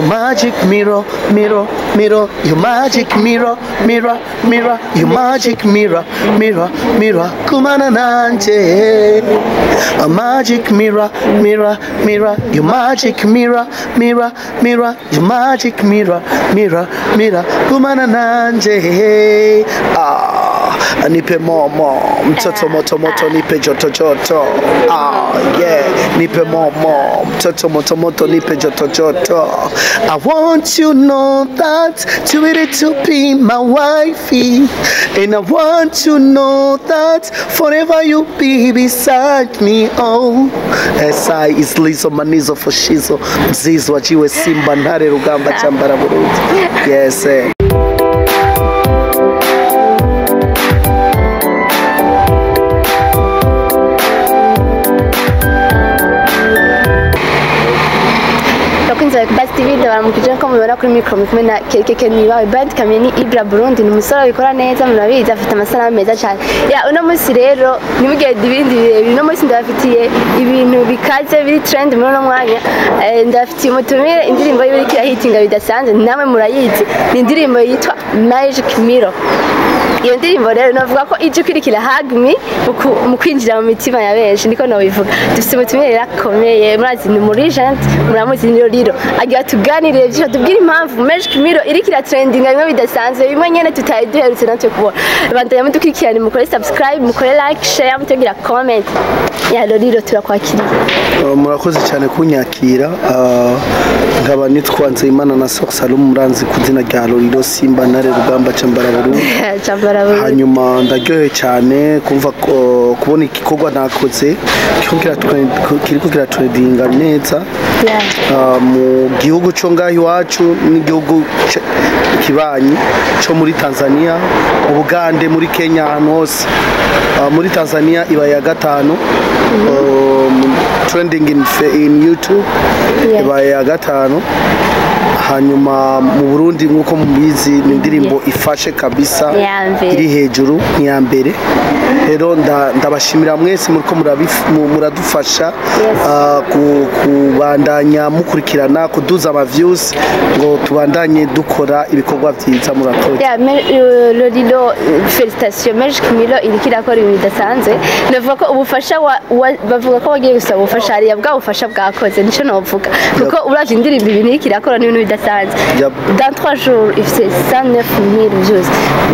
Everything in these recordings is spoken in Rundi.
magic mirror, mirror, mirror, your magic mirror, mirror, mirror, your magic mirror, mirror, mirror, kumana nanje. A magic mirror, mirror, mirror, your magic mirror, mirror, mirror, your magic mirror, mirror, mirror, kumana nanje. Nipe momo, mtoto moto moto, nipe joto joto. Yeah, nipe momo, mtoto moto moto, nipe joto joto. I want you to know that to ready to be my wifey, and I want you to know that forever you be beside me. Oh, SI is Lizo Manizo for Shizo, Zizo wajiwe Simba Nare Rugamba Chambara Burundi. Yes. Basi TV baramukije ko mubona kuri micro kumwe na KKK nibawe band Kameni Ibra Burundi ni umusore bikora neza murabizi afite amasanamu meza cyane ya uno munsi rero nimugende ibindi birebire uno munsi ndabafitiye ibintu bikaze biri trend muri uno mwanya ndafitiye umutumire indirimbo y'ibiri kirahitinga bidasanzwe namwe murayizi ni indirimbo yitwa Magic Mirror. Iyo ndirimbo rero navuga ko ije kwirikira Hug Me mu kwinjira mu mitima ya benshi niko nabivuga. Dufite umutumire rakomeye murazi ni muri Gent muramuzi ni Riro agiye tuganirire byo tubwira impamvu Magic Mirror irikira trending bimwe bidasanzwe bimwe nyene tutayi duherutse natwe kubona. Bandanya mudukurikirane mukore subscribe mukore like share mutegira comment ya Riro turakwakiriye. Murakoze cyane kunyakira nkaba nitwa Nzeyimana na Salum Muranzi kuzina rya Riro Simba Nare Rugamba Chambara Burundi. Hanyuma ndaryohe cyane kumva kubona igikorwa nakoze kiriko kiratredinga neza mu gihugu cyo ngaho iwacu n'igihugu kibanyi cyo muri Tanzania, Ubugande, muri Kenya, ahantu hose. Muri Tanzania iba ya gatanu trending in YouTube, iba ya gatanu. Hanyuma mu Burundi nkuko mubizi ni indirimbo ifashe kabisa iri hejuru ni ya mbere. Rero ndabashimira mwese muriko muradufasha kubandanya mukurikirana kuduza ama views ngo tubandanye dukora ibikorwa byiza murakoze. Riro felicitation Magic Mirror irikira ko ibintu bidasanzwe navuga ko ubufasha bavuga ko bagiye gusaba ubufasha ari bwa bufasha bwakoze nico novuga kuko uraje indirimbo ibintu irikira n'ibintu bidasanzwe. Dans 3 jours il fait 109,000 views.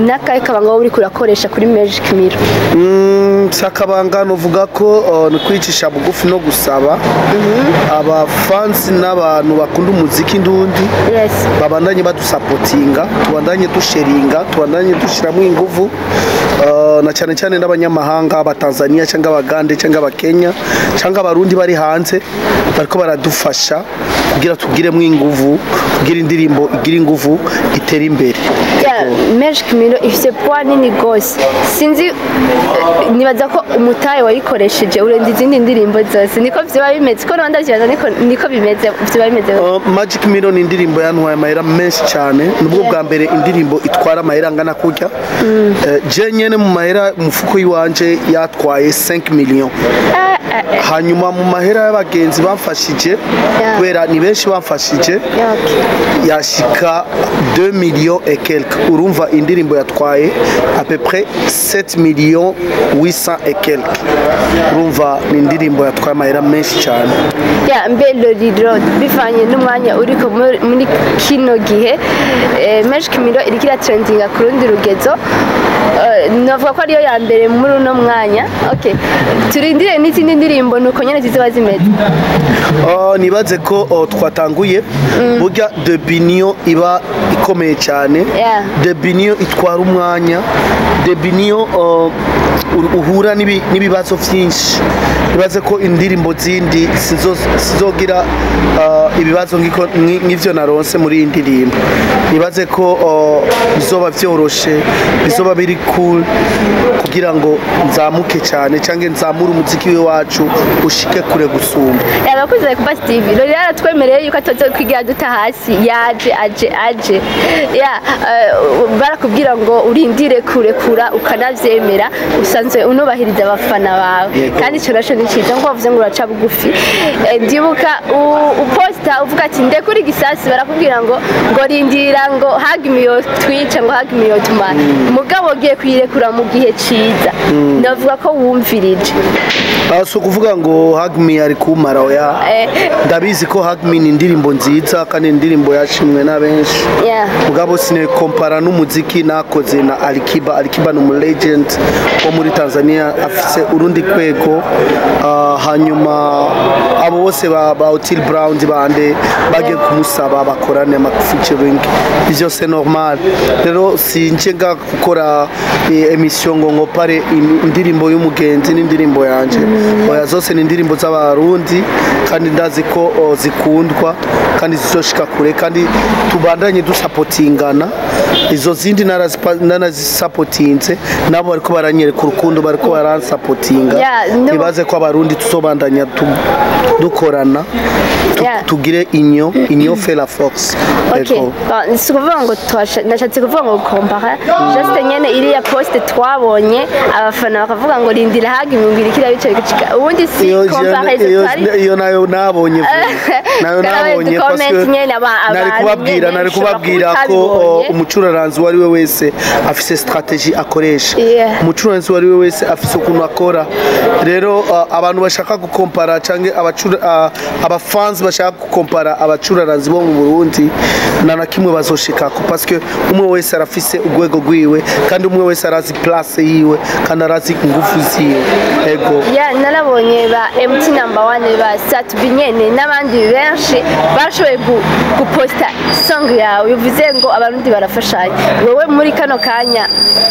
Nakaye kabanga uri kurakoresha kuri Magic Mirror. Sakabanga novuga ko no kwicisha bugufi no gusaba aba fans n'abantu bakunda umuziki ndundi babandanye badusupportinga tubandanye dusharinga tubandanye dushiramo ingufu na cyane cyane n'abanyamahanga aba Tanzania cyangwa abagande cyangwa abakenya cyangwa abarundi bari hanze bariko baradufasha kugira tugiremo ingufu kugira indirimbo igira ingufu itera imbere. Magic Mirror ifite point nini gose sinzi nibaza ko umutaye wayikoresheje urenze izindi ndirimbo zose niko vyiba bimeze ko rwanda vyibaza niko bimeze vyiba bimeze. Magic Mirror ni indirimbo yantwaye amahera menshi cyane nubwo bwa mbere indirimbo itwara amahera ngana kurya je nyene mu mahera umufuko yiwanje yatwaye 5 millions. Hanyuma mu mahera y'abagenzi bamfashije kubera ni benshi bamfashije yashika 2 millions et quelques. Urumva indirimbo yatwaye à peu près 7 millions 800 et quelques. Urumva ni indirimbo yatwaye amahera menshi cyane. Mbelo Riro bivanye n'umwanya uriko muri kino gihe Magic Mirror irikira trending ku rundi rugezo navuga ko ariyo ya mbere muri uno mwanya. Okay, turindire n'izindi ndirimbo nuko nyene zizoba zimeze. Nibaze ko twatanguye burya Debinio iba ikomeye cyane. Debinio itwara umwanya. Debinio uhura n'ibibazo byinshi. Nibaze ko indirimbo zindi sizogira ibibazo nk'ivyo naronse muri indirimbo. Nibaze ko bizoba vyoroshe bizoba biri cool kugira ngo nzamuke cyane cyangwa nzamura umuziki wacu ushike kure gusumba. Abakuze ku Basi TV rero yaratwemereye yuko atoze kwigira duta hasi yaje aje barakubwira ngo urindire kurekura ukanavyemera usanzwe unubahiriza abafana bawe kandi cyo rasho ni ciza nko bavuze ngo uraca bugufi ndibuka uposta uvuga ati ndekuri gisasi barakubwira ngo rindira ngo hagimiyo twica ngo hagimiyo tumana mugabo giye kwirekura mu gihe ciza ndavuga ko wumvirije so kuvuga ngo hagmi ari kumara oya ndabizi ko hagmi ni indirimbo nziza kandi indirimbo yashimwe na benshi mugabo sine kompara n'umuziki nakoze na Alikiba ni legend wo muri Tanzania afise urundi kwego hanyuma abo bose ba Otile Brown bande bagiye kumusaba bakorane ama featuring ivyo c'est normal rero sincenga gukora emission ngo pare indirimbo y'umugenzi n'indirimbo yanje oya zose ni indirimbo z'abarundi kandi ndazi ko zikundwa kandi zizoshika kure kandi tubandanye dusapotingana izo zindi narazisupportinze nabo bariko baranyereka urukundo bariko baransapotinga bibaze ko abarundi tuzobandanya dukorana tugire inyo fait la force. Okay, si kuvuga ngo nashatse kuvuga ngo compara just nyene iri ya post twabonye abafana bakavuga ngo rindira hagimubwira kira bice bikika ubundi si compare iyo nayo nabonye parce que nari kubabwira ko umucuraranzi wari we wese afise strategie akoresha umucuraranzi wari we wese afise ukuntu akora rero abantu bashaka gukompara canke abafans bashaka gukompara abacuraranzi bo mu Burundi na kimwe bazoshika parce que umwe wese arafise ugwego gwiwe kandi umwe wese arazi place yiwe kandi arazi ingufu ziwe ego narabonye ba MT number 1 ba Satubi nyene n'abandi benshi bashoboye guposta song yawe bivuze ngo abarundi barafashanya wewe muri kano kanya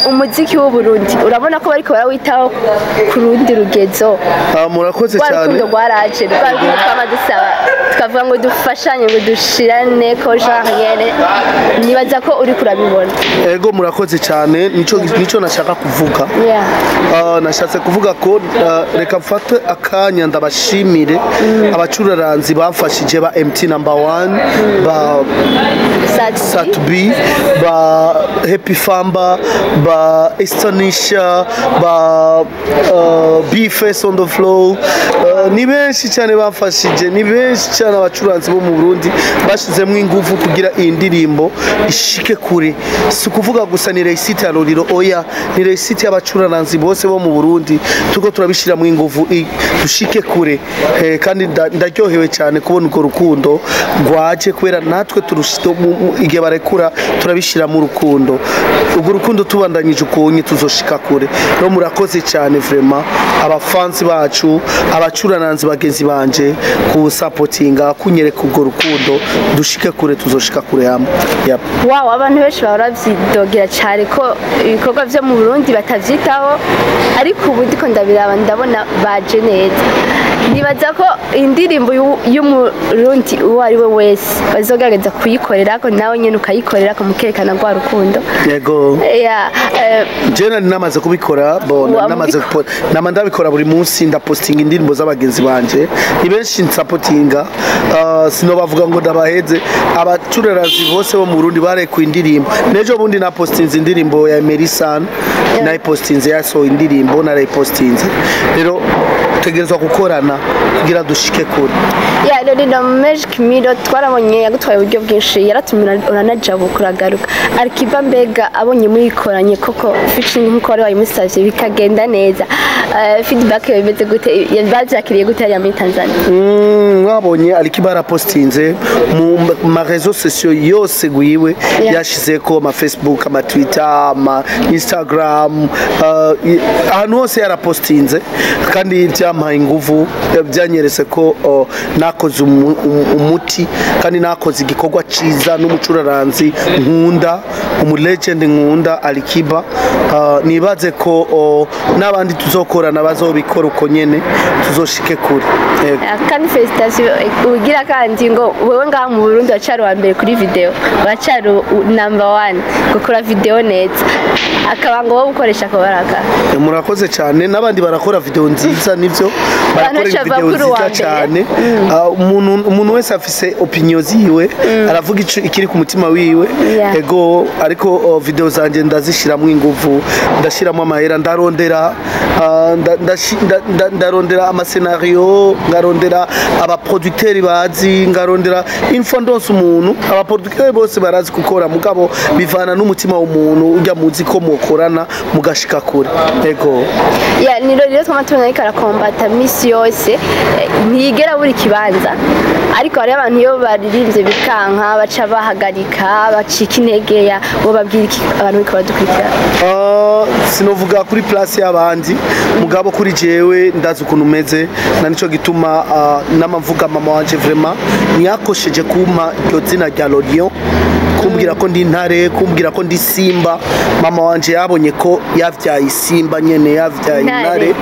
umuziki w'u Burundi urabona ko bariko barawitaho ku rundi rugezo murakoze cyane rwaraje twamadusaba tukavuga ngo dufashanye ngo dushirane ko genre nibaza ko uri kurabibona ego murakoze cyane nico nashaka kuvuga nashatse kuvuga ko reka mfate akanya ndabashimire abacuraranzi bafashije ba MT number 1 ba Satubi ba Happy Famba ba Estonisha ba B-Face on the flow ni benshi cyane bafashije ni benshi cyane abacuranzi bo mu Burundi bashizemwe ingufu kugira iyi ndirimbo ishike kure si kuvuga gusa ni réussite ya Lolilo oya ni réussite y'abacuranzi bose bo mu Burundi tuko turabishira mu ingufu dushike kure kandi ndaryohewe cyane kubona uko rukundo rwaje kwera natwe turushito igihe barekura turabishira mu rukundo ubwo rukundo tubandanyije ukonye tuzoshika kure no murakoze cyane vraiment abafans bacu abacurananzi bagenzi banje ku supportinga kunyereka ubwo rukundo dushike kure tuzoshika kure hamwe wow abantu benshi baravyidogera cyane ko ibikorwa byo mu Burundi batavyitaho ariko ubu ndiko ndabiraba ndabona baje neza nibaza ko indirimbo y'umurundi uwo ari we wese bazogerageza kuyikorera ko nawe nyene ukayikorera ko mukerekana gwa rukundo yego jena namaze kubikora namaze ndabikora buri munsi ndapostinga indirimbo z'abagenzi banje ni benshi nsupportinga sino bavuga ngo ndabaheze abacurarazi bose bo mu Burundi barekuye indirimbo nejo bundi na postinze indirimbo ya Merisan na postinze yaso indirimbo na postinze rero tegerezwa gukorana kugira dushike kure rero Magic Mirror twarabonye yagutwaye uburyo bwinshi yaratumira uranajabu kuragaruka Alikiba mbega abonye muyikoranye koko featuring nkuko wari wayimusavye bikagenda neza feedback bimeze gute bavyakiriye gute ya muri Tanzania mwabonye Alikiba arapostinze mu ma réseaux sociaux yose gwiwe yashizeko ama Facebook ama Twitter ama Instagram ahantu hose yarapostinze kandi byampaye ingufu byanyeretse ko nakoze umuti kandi nakoze igikorwa ciza n'umucuraranzi nkunda legend nkunda Alikiba nibaze ko nabandi tuzokorana bazobikora uko nyene tuzoshike kure kandi felicitation ugira kandi ngo wewe ngaha mu Burundi wacari wa mbere kuri video wacari number 1 gukora video neza akaba ngo wowe ukoresha ko baraka murakoze cyane nabandi barakora video nziza nivyo barakora Ushava video kuri uwa nziza mbere. cyane. Umuntu wese afise opinion ziwe aravuga ikiri ku mutima wiwe. Yeah. Ego ariko video zanje ndazishiramo ingufu, ndashiramo amahera, ndarondera amasenario, ngarondera abaproducteurs bazi, ngarondera info ndose umuntu. Abaproducteurs bose barazi gukora mugabo bivana n'umutima w'umuntu ujya muzi ko mukorana mugashika kure. Ego ya niro rero twamatunga ariko arakombata misi yose ntiyigera buri kibanza, ariko hari abantu iyo baririmbye bikanka baca bahagarika bacika intege. Ya bo babwira iki abantu biko badukurikira? Sinovuga kuri place y'abandi mugabo kuri jewe ndazi ukuntu meze, na nico gituma n'amavuga mama wanje vraiment ntiyakosheje kumpa iryo zina rya Lorion, kumbwira ko ndi intare, kumbwira ko ndi simba. Mama wanje yabonye ko yavyaye simba nyene, yavyaye intare,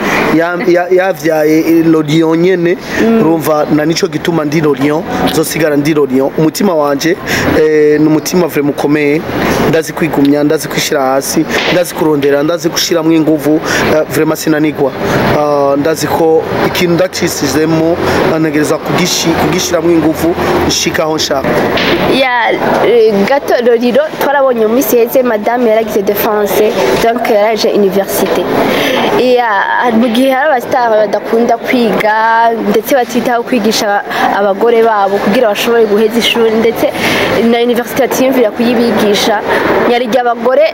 yavyaye Lorion nyene. Urumva na nico gituma ndi Lorion, zosigara ndi Lorion. Umutima wanje n'umutima vraiment ukomeye, ndazi kwigumya, ndazi kwishira hasi, ndazi kurondera, ndazi gushiramo ingufu. Vraiment sinanigwa, ndazi ko ikintu ndacisizemo nanegereza kugishiramo ingufu nshikaho nshaka. Ya gato Loriro twarabonye mu misi heze madame yaragize defense, donc yaraje université. Ya mu gihe hari abastar badakunda kwiga ndetse batitaho kwigisha abagore babo kugira bashobore guheza ishuri, ndetse na université batiyumvira kuyibigisha. Nyari ry'abagore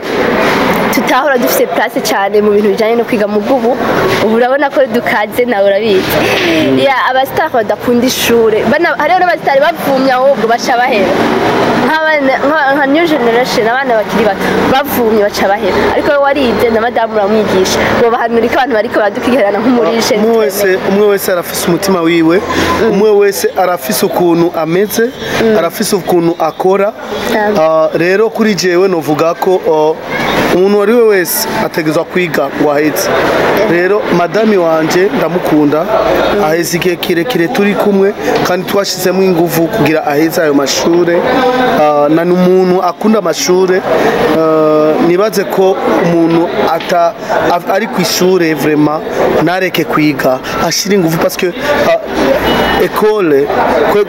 tutahora dufise place cyane mu bintu bijanye no kwiga mu gubu, ubu urabona ko dukaze nawe urabizi. Ya abastar badakunda ishuri, hariho n'abastar bavumya ahubwo baca bahera nka new generation, abana bakiri bato bavumye baca bahera, ariko warize na madame uramwigisha bobahanura ko abantu bariko badukigirana nk'umurishe. Umwe wese arafise umutima wiwe, umwe wese arafise ukuntu ameze, arafise ukuntu akora. Rero kuri jewe novuga ko umuntu wari we wese ategezwa kwiga wahetse. Rero madame wanje ndamukunda, aheze igihe kirekire turi kumwe kandi twashizemo ingufu kugira aheze ayo mashure. Na n'umuntu akunda amashure, nibaze ko umuntu ari ku ishure vraiment nareke kwiga, ashira ingufu parce que école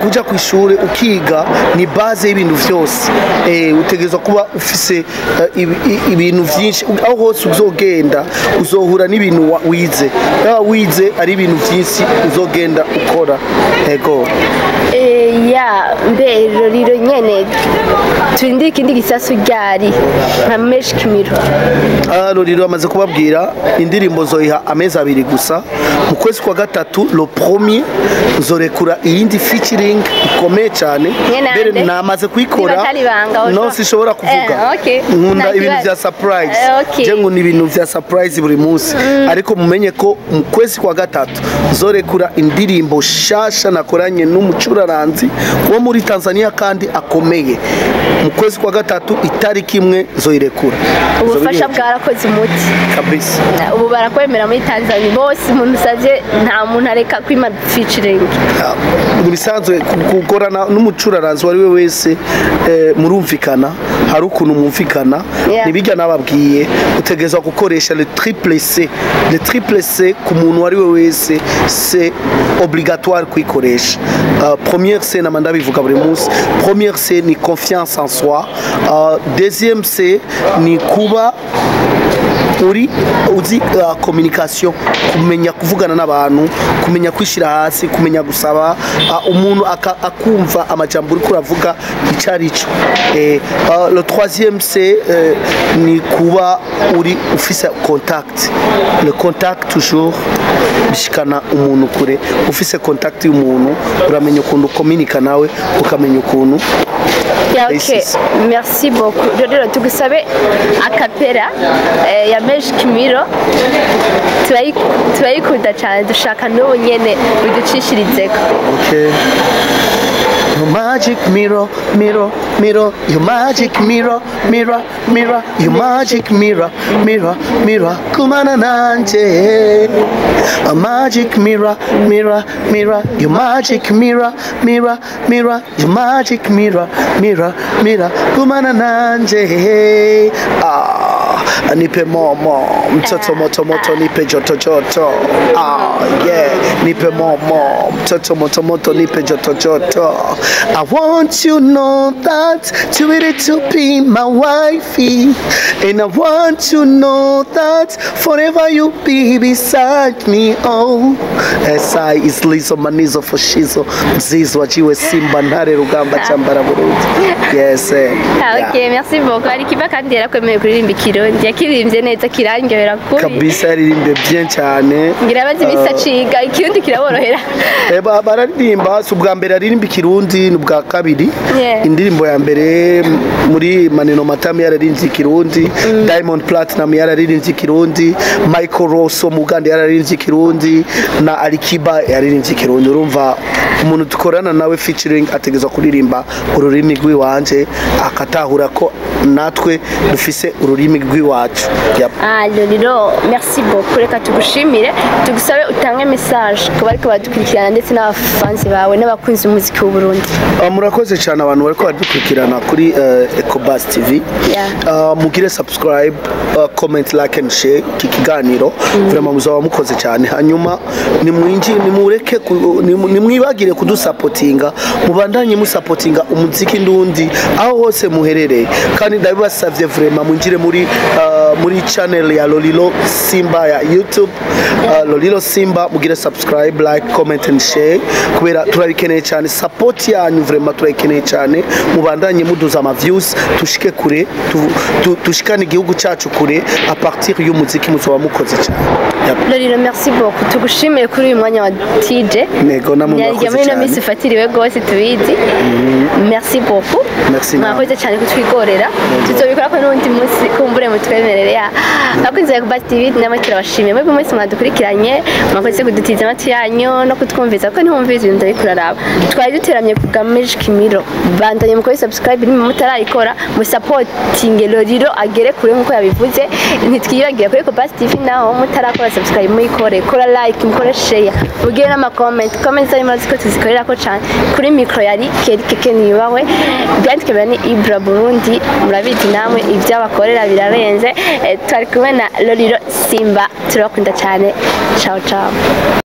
kuja ku ishure ukiga ni base y'ibintu vyose. Utegezwa kuba ufise ibintu vyinshi, aho hose uzogenda uzohura n'ibintu wize. Wize ari ibintu vyinshi uzogenda ukora. Ego ya mbe Loriro nyene turindi ikindi gisasu ryari nka Magic Mirror. Loriro amaze kubabwira indirimbo zoyiha amezi 2 gusa. Mu kwezi kwa gatatu le premier zorekura iyindi featuring ikomeye cyane. Mbere namaze kuyikora, no sishobora kuvuga. Nkunda ibintu vya surprise. Je ngo ni ibintu vya surprise buri munsi, ariko mumenye ko mu kwezi kwa gatatu zorekura indirimbo shasha nakoranye n'umucuraranzi wo muri Tanzania kandi akomeye. Mu kwezi kwa gatatu itariki imwe zoyirekura. Ubufasha bwarakoze umuti kabisa. Ubu barakwemera muri Tanzania bose, umuntu usavye nta muntu areka kwima featuring. Bisanzwe gukorana n'umucuraranzi wari we wese murumvikana, hari ukuntu mumvikana. Nibijya nababwiye utegezwa gukoresha le triple C. Le triple C ku muntu wari we wese c'est obligatoire kwikoresha. Première C na manda bivuga buri munsi. Première C ni confiance en soi. Deuxième C ni kuba uzi communication, kumenya kuvugana n'abantu, kumenya kwishira hasi, kumenya gusaba umuntu akumva amajambo uri kuravuga icarico. Le troisième c'est ni kuba uri ufise contact. Le contact toujours bishikana umuntu kure. Ufise contact y'umuntu uramenya ukuntu communica nawe, ukamenya ukuntu. Ok, merci beaucoup. Rero tugusabe akapera ya Magic Mirror, turayikunda cyane, dushaka n'ubu nyene uducishirizeko. Okay. Magic Mirror, mirror, mirror, you magic mirror, mirror, mirror, you magic mirror, mirror, mirror, kumana nanje. A magic mirror, mirror, mirror, you magic mirror, mirror, mirror, you magic mirror, mirror, mirror, kumana nanje. Nipe momo, mtoto moto moto, nipe joto joto. Yeah, nipe momo, mtoto moto moto, nipe joto joto. I want you to know that you ready to be my wifey, and I want you to know that forever you be beside me. Oh, SI is Lizo Manizo for Shizo, Zizo wajiwe Simba Nare Rugamba Chambara Burundi. Yes, okay, merci beaucoup. Alikiba kandi yarakwemeye kuririmba Kirundi, yakirimbye neza kirangyohera kuri. Kabisa yaririmbye bien cyane. Ngira bazi bisaciga Kirundi kiraborohera. Bararirimba subwa mbere aririmba Kirundi n'ubwa kabiri. Indirimbo ya mbere muri Maneno Matami yararirimba Kirundi, Diamond Platinum yararirimba Kirundi, Michael Rosso Muganda yararirimba Kirundi na Alikiba yararirimba Kirundi. Urumva umuntu dukorana nawe featuring ategezwa kuririmba ururimi rw'iwanje akatahura ko natwe dufise ururimi rw'iwacu. Lolilo, merci beaucoup. Reka tugushimire tugusabe utange message ku bariko badukurikirana ndetse n'abafanzi bawe n'abakunzi umuziki w'u Burundi. Murakoze cyane abantu bariko badukurikirana kuri Ecobuzz TV. Mugire subscribe, comment, like and share kikiganiro. Vraiment muzaba mukoze cyane. Hanyuma nimureke nimwibagire kudusupportinga, mubandanye musupportinga umuziki ndundi aho hose muherereye. Kandi ndabibasavye vraiment munjire muri channel ya Lolilo Simba ya YouTube. Lolilo Simba mugire subscribe, like, comment and share kubera turabikeneye cyane, support yanyu vraiment turabikeneye cyane. Mubandanye muduza ama views tushike kure, tushikane igihugu cyacu kure a partir y'umuziki muzoba mukoze cyane. Lolilo, merci beaucoup. Tugushimiye kuri uyu mwanya wa TJ. Nego namwe mwakoze cyane. Misi fatiriwe gose tubizi. Merci beaucoup. Mwakoze cyane kutwigorera. Tuzobikora ko n'undi munsi kumbure mutwemerere ya. Nakunze ku Ecobuzz TV namwe turabashimiye. Mwebwe mwese mwadukurikiranye, mwakoze kudutiza amatwi yanyu no kutwumviza ko ntumviza ibintu ndabikuraraba. Twari duteramye ku Magic Mirror. Bandanye mukore subscribe nimwe mutarayikora, mu supporting Lolilo agere kure nkuko yabivuze. Ntitwibagiye kuri Ecobuzz TV naho mutarakora subscribe muyikore, kora like, mukore share, mugire n'ama comment zari maze ko tuzikorera ko cyane. Kuri micro yari Keke nibawe, byandike bani Ibra Burundi, murabizi namwe ibyabakorera birarenze. Twari kumwe na Lolilo Simba, turakunda cyane. Ciao ciao.